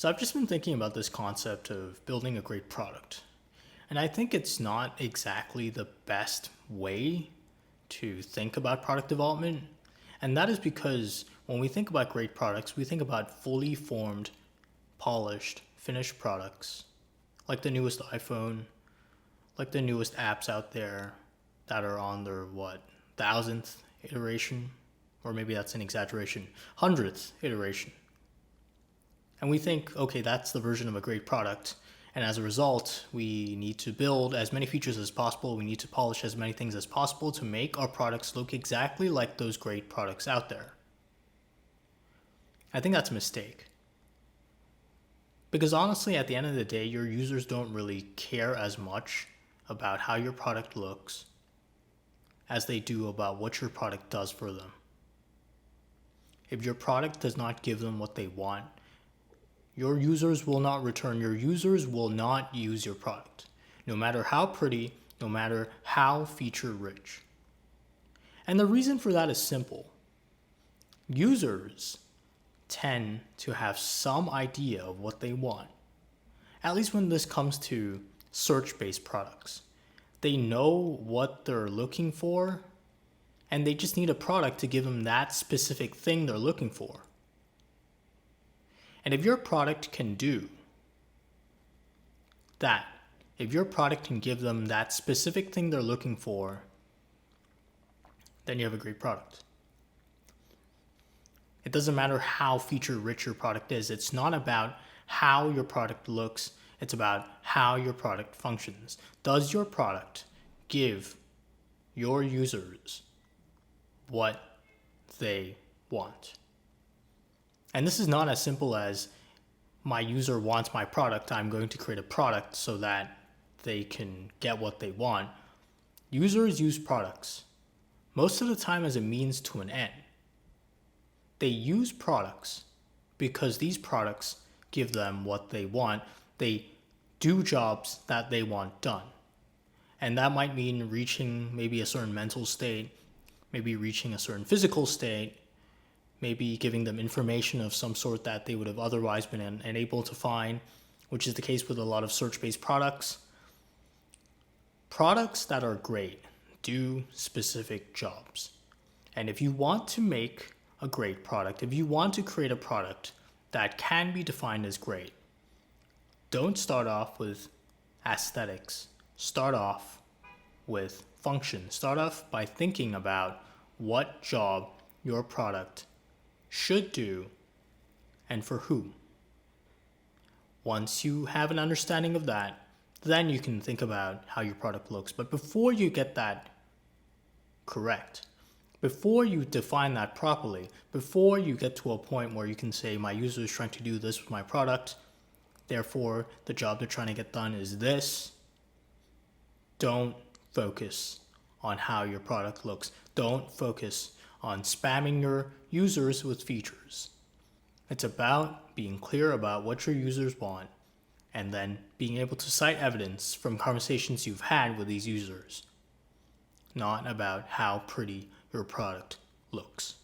So I've just been thinking about this concept of building a great product. And I think it's not exactly the best way to think about product development. And that is because when we think about great products, we think about fully formed, polished, finished products, like the newest iPhone, like the newest apps out there that are on their, thousandth iteration? Or maybe that's an exaggeration, hundredth iteration. And we think, okay, that's the version of a great product. And as a result, we need to build as many features as possible. We need to polish as many things as possible to make our products look exactly like those great products out there. I think that's a mistake. Because honestly, at the end of the day, your users don't really care as much about how your product looks as they do about what your product does for them. If your product does not give them what they want, your users will not return. Your users will not use your product, no matter how pretty, no matter how feature rich. And the reason for that is simple. Users tend to have some idea of what they want, at least when this comes to search-based products. They know what they're looking for, and they just need a product to give them that specific thing they're looking for. And if your product can do that, if your product can give them that specific thing they're looking for, then you have a great product. It doesn't matter how feature rich your product is. It's not about how your product looks. It's about how your product functions. Does your product give your users what they want? And this is not as simple as my user wants my product, I'm going to create a product so that they can get what they want. Users use products most of the time as a means to an end. They use products because these products give them what they want. They do jobs that they want done. And that might mean reaching maybe a certain mental state, maybe reaching a certain physical state, maybe giving them information of some sort that they would have otherwise been unable to find, which is the case with a lot of search-based products. Products that are great do specific jobs. And if you want to make a great product, if you want to create a product that can be defined as great, don't start off with aesthetics. Start off with function. Start off by thinking about what job your product should do and for whom. Once you have an understanding of that, then you can think about how your product looks. But before you get that correct, before you define that properly, before you get to a point where you can say, my user is trying to do this with my product, therefore the job they're trying to get done is this, don't focus on how your product looks. Don't focus on spamming your users with features. It's about being clear about what your users want and then being able to cite evidence from conversations you've had with these users, not about how pretty your product looks.